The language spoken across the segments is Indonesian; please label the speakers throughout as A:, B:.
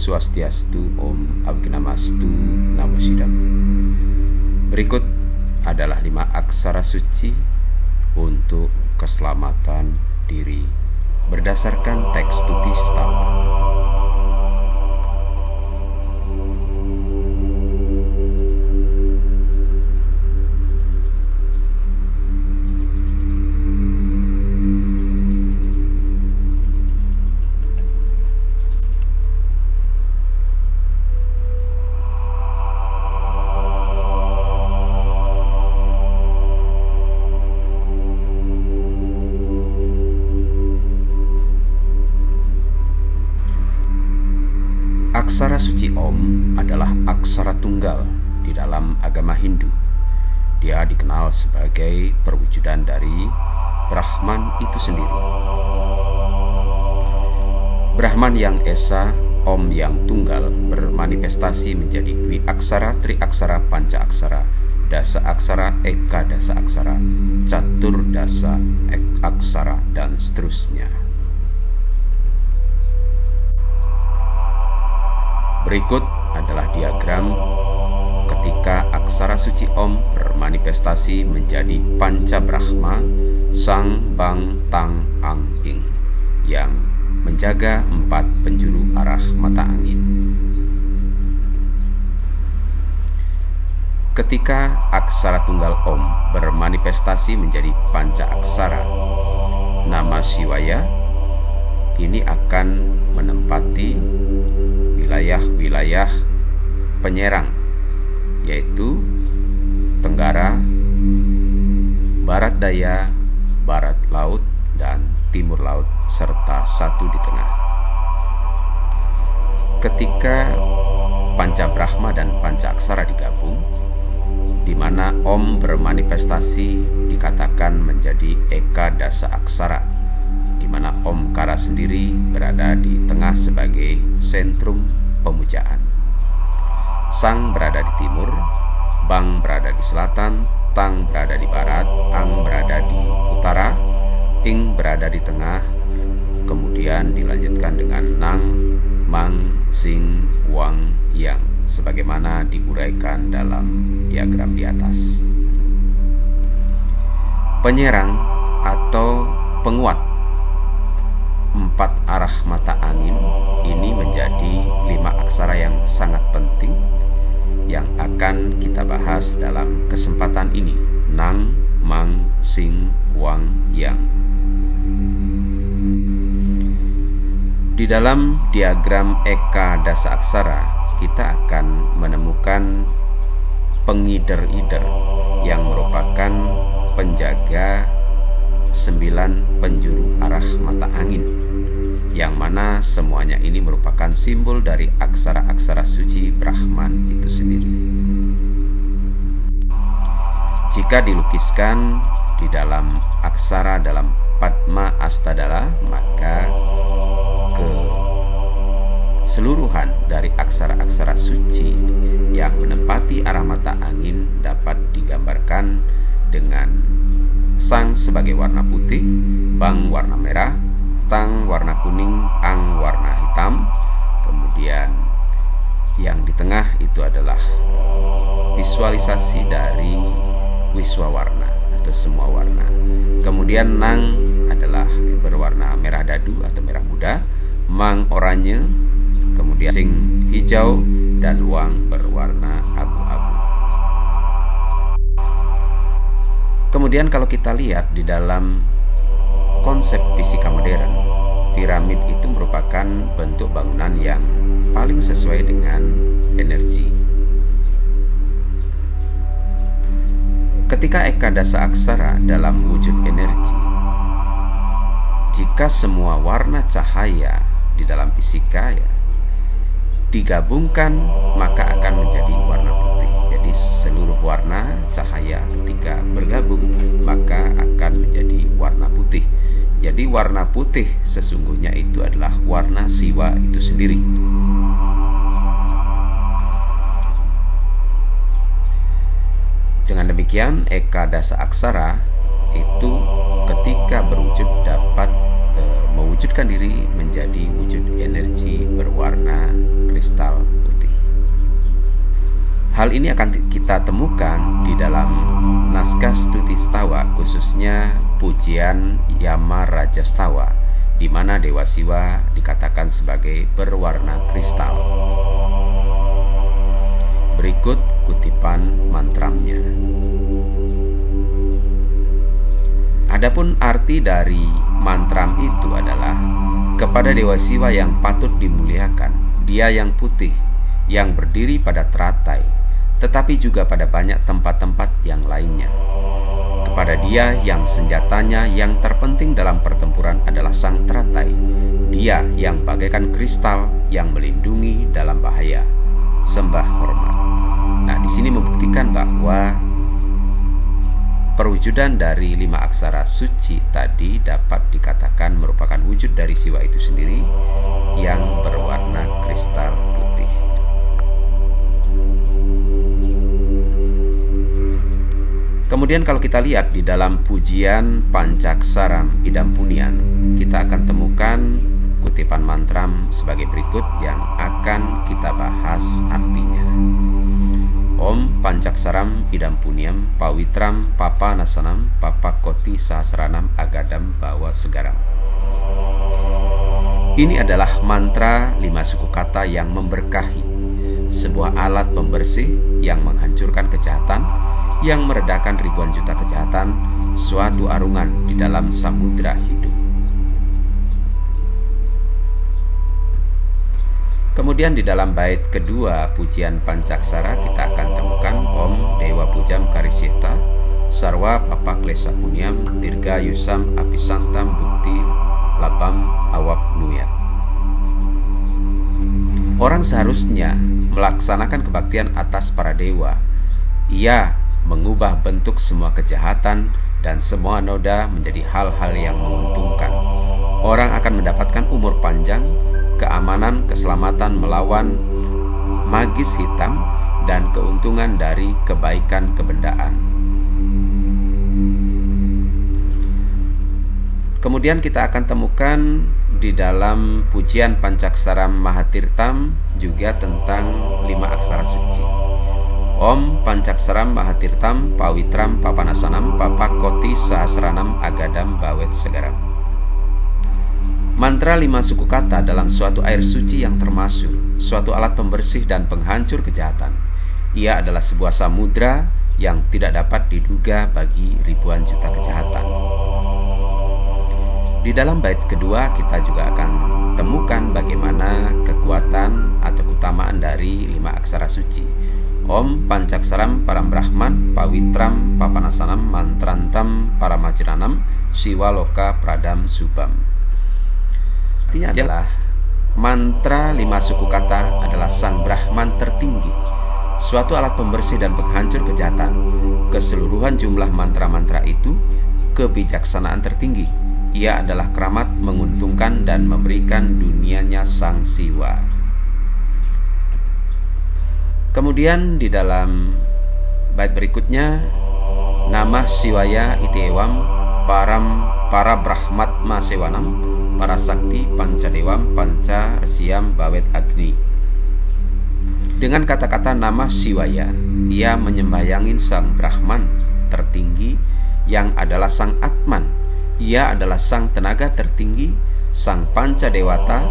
A: Swastiastu, Om Agnamastu, Namo Sidam. Berikut adalah 5 aksara suci untuk keselamatan diri berdasarkan teks Tuti Setawa. Aksara suci Om adalah aksara tunggal di dalam agama Hindu. Dia dikenal sebagai perwujudan dari Brahman itu sendiri. Brahman yang esa, Om yang tunggal, bermanifestasi menjadi dwi aksara, tri aksara, panca aksara, dasa aksara, eka dasa aksara, catur dasa aksara, dan seterusnya. Berikut adalah diagram ketika aksara suci Om bermanifestasi menjadi Panca Brahma, Sang, Bang, Tang, Ang, Ing, yang menjaga 4 penjuru arah mata angin. Ketika aksara tunggal Om bermanifestasi menjadi panca aksara, nama Shivaya ini akan menempati wilayah-wilayah penyerang, yaitu Tenggara, Barat Daya, Barat Laut, dan Timur Laut, serta 1 di tengah. Ketika Panca Brahma dan Panca Aksara digabung, di mana Om bermanifestasi dikatakan menjadi Eka Dasa Aksara, di mana Omkara sendiri berada di tengah sebagai sentrum pemujaan. Sang berada di timur, Bang berada di selatan, Tang berada di barat, Ang berada di utara, Ing berada di tengah, kemudian dilanjutkan dengan Nang, Mang, Sing, Wang, Yang, sebagaimana diuraikan dalam diagram di atas. Penyerang atau penguat 4 arah mata angin ini menjadi 5 aksara yang sangat penting yang akan kita bahas dalam kesempatan ini. Nang, Mang, Sing, Wang, Yang. Di dalam diagram Eka Dasa Aksara, kita akan menemukan pengider-ider yang merupakan penjaga 9 penjuru arah mata angin, yang mana semuanya ini merupakan simbol dari aksara-aksara suci Brahman itu sendiri. Jika dilukiskan di dalam aksara dalam Padma Astadala, maka keseluruhan dari aksara-aksara suci yang menempati arah mata angin dapat digambarkan dengan Sang sebagai warna putih, Bang warna merah, Tang warna kuning, Ang warna hitam, kemudian yang di tengah itu adalah visualisasi dari Wiswawarna atau semua warna. Kemudian Nang adalah berwarna merah dadu atau merah muda, Mang oranye, kemudian Sing hijau, dan Wang berwarna abu-abu. Kemudian kalau kita lihat di dalam konsep fisika modern, piramid itu merupakan bentuk bangunan yang paling sesuai dengan energi. Ketika Eka Dasa Aksara dalam wujud energi, jika semua warna cahaya di dalam fisika digabungkan, maka akan menjadi warna putih. Jadi seluruh warna cahaya ketika bergabung maka akan menjadi warna putih. Jadi warna putih sesungguhnya itu adalah warna Siwa itu sendiri. Dengan demikian Eka Dasa Aksara itu ketika berwujud dapat mewujud mewujudkan diri menjadi wujud energi berwarna kristal putih. Hal ini akan kita temukan di dalam naskah Stuti Stawa, khususnya pujian Yama Raja Stawa, di mana Dewa Siwa dikatakan sebagai berwarna kristal. Berikut kutipan mantramnya. Adapun arti dari mantram itu adalah kepada Dewa Siwa yang patut dimuliakan, Dia yang putih, yang berdiri pada teratai, tetapi juga pada banyak tempat-tempat yang lainnya. Kepada Dia yang senjatanya yang terpenting dalam pertempuran adalah sang teratai, Dia yang bagaikan kristal yang melindungi dalam bahaya. Sembah hormat. Nah, di sini membuktikan bahwa perwujudan dari 5 aksara suci tadi dapat dikatakan merupakan wujud dari Siwa itu sendiri yang berwarna kristal putih. Kemudian kalau kita lihat di dalam pujian Pancaksaram Idam Punian, kita akan temukan kutipan mantram sebagai berikut yang akan kita bahas artinya. Om Pancaksaram Idam Puniam Pawitram Papa Nasanam Papa Koti Sahasranam Agadam Bawa Segaram. Ini adalah mantra 5 suku kata yang memberkahi, sebuah alat pembersih yang menghancurkan kejahatan, yang meredakan ribuan juta kejahatan, suatu arungan di dalam samudra hidup. Kemudian di dalam bait kedua pujian Pancaksara kita akan temukan Om Dewa Pujam Karisita Sarwa Papa Klesa Punyam Dirga Yusam Apisantam Bukti Labam Awap Nuyat. Orang seharusnya melaksanakan kebaktian atas para dewa. Ia mengubah bentuk semua kejahatan dan semua noda menjadi hal-hal yang menguntungkan. Orang akan mendapatkan umur panjang, keamanan, keselamatan melawan magis hitam, dan keuntungan dari kebaikan kebendaan. Kemudian kita akan temukan di dalam pujian Pancaksaram Mahatirtam juga tentang 5 aksara suci. Om Pancaksaram Mahatirtam Pawitram Papanasanam Papa Koti Sahasranam Agadam Bawet Segaram. Mantra 5 suku kata dalam suatu air suci yang termasyhur, suatu alat pembersih dan penghancur kejahatan. Ia adalah sebuah samudra yang tidak dapat diduga bagi ribuan juta kejahatan. Di dalam bait kedua kita juga akan temukan bagaimana kekuatan atau keutamaan dari 5 aksara suci. Om Pancaksaram Parambrahman Pawitram Papanasanam Mantrantam Paramajranam Siwaloka Pradam Subam. Artinya adalah mantra 5 suku kata adalah sang Brahman tertinggi, suatu alat pembersih dan penghancur kejahatan. Keseluruhan jumlah mantra-mantra itu kebijaksanaan tertinggi. Ia adalah keramat, menguntungkan dan memberikan dunianya sang Siwa. Kemudian di dalam bait berikutnya, Namah Siwaya Itiewam Para Brahmatma Sewanam Para Sakti Pancadewam Panca Resiam Bawet Agni. Dengan kata-kata nama Siwaya, ia menyembahyangin sang Brahman tertinggi yang adalah sang Atman. Ia adalah sang tenaga tertinggi, sang Pancadewata,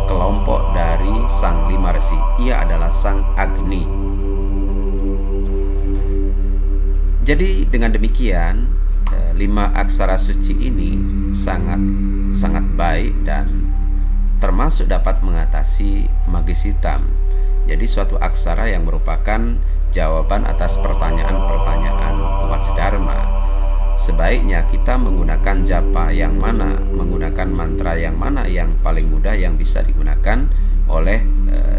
A: kelompok dari sang 5 resi. Ia adalah sang Agni. Jadi dengan demikian 5 aksara suci ini sangat baik dan termasuk dapat mengatasi magis hitam. Jadi suatu aksara yang merupakan jawaban atas pertanyaan-pertanyaan umat sedharma. Sebaiknya kita menggunakan japa yang mana, menggunakan mantra yang mana yang paling mudah yang bisa digunakan oleh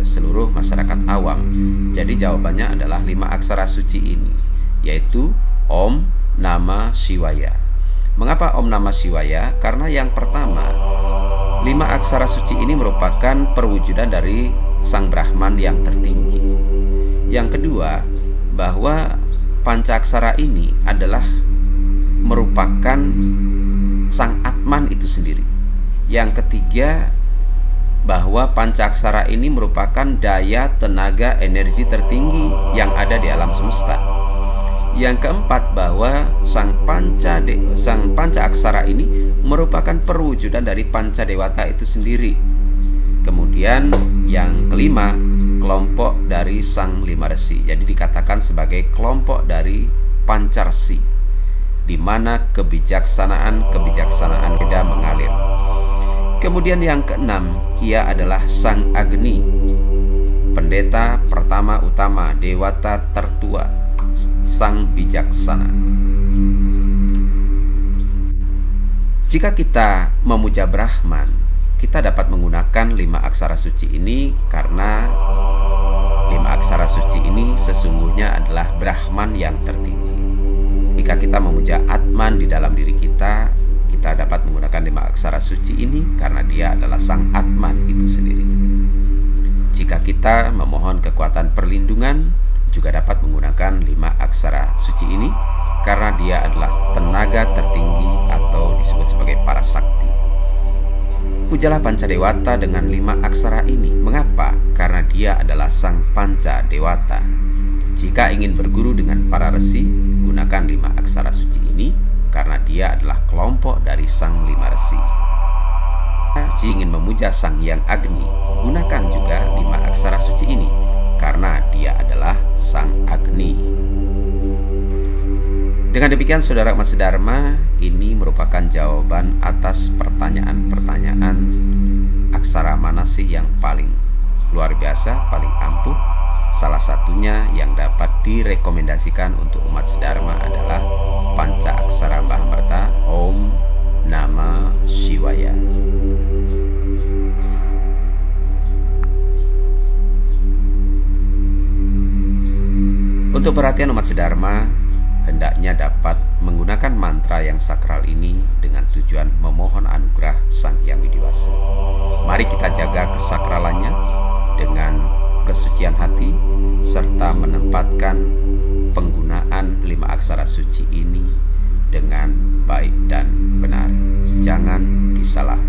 A: seluruh masyarakat awam. Jadi jawabannya adalah 5 aksara suci ini, yaitu Om Nama Siwaya. Mengapa Om Nama Siwaya? Karena yang pertama, 5 aksara suci ini merupakan perwujudan dari sang Brahman yang tertinggi. Yang kedua, bahwa Pancaksara ini adalah merupakan sang Atman itu sendiri. Yang ketiga, bahwa pancaksara ini merupakan daya tenaga energi tertinggi yang ada di alam semesta. Yang keempat, bahwa sang panca aksara ini merupakan perwujudan dari panca dewata itu sendiri. Kemudian yang kelima, kelompok dari sang lima resi. Jadi dikatakan sebagai kelompok dari pancarsi, di mana kebijaksanaan Veda mengalir. Kemudian yang keenam, ia adalah sang Agni, pendeta pertama utama, dewata tertua, sang bijaksana. Jika kita memuja Brahman, kita dapat menggunakan 5 aksara suci ini karena 5 aksara suci ini sesungguhnya adalah Brahman yang tertinggi. Jika kita memuja Atman di dalam diri kita, kita dapat menggunakan 5 aksara suci ini karena dia adalah sang Atman itu sendiri. Jika kita memohon kekuatan perlindungan, juga dapat menggunakan 5 aksara suci ini karena dia adalah tenaga tertinggi atau disebut sebagai para sakti. Pujalah Panca Dewata dengan 5 aksara ini. Mengapa? Karena dia adalah sang Panca Dewata. Jika ingin berguru dengan para resi, gunakan 5 aksara suci ini karena dia adalah kelompok dari sang 5 resi. Jika ingin memuja Sang Hyang Agni, gunakan juga 5 aksara suci ini karena dia adalah sang Agni. Dengan demikian, saudara umat sedharma, ini merupakan jawaban atas pertanyaan-pertanyaan aksara mana sih yang paling luar biasa, paling ampuh. Salah satunya yang dapat direkomendasikan untuk umat sedharma adalah Panca Aksara Mbah Merta, Om Namah Shivaya. Untuk perhatian umat sedharma, hendaknya dapat menggunakan mantra yang sakral ini dengan tujuan memohon anugerah Sang Hyang Widiwasa. Mari kita jaga kesakralannya dengan kesucian hati, serta menempatkan penggunaan 5 aksara suci ini dengan baik dan benar. Jangan disalah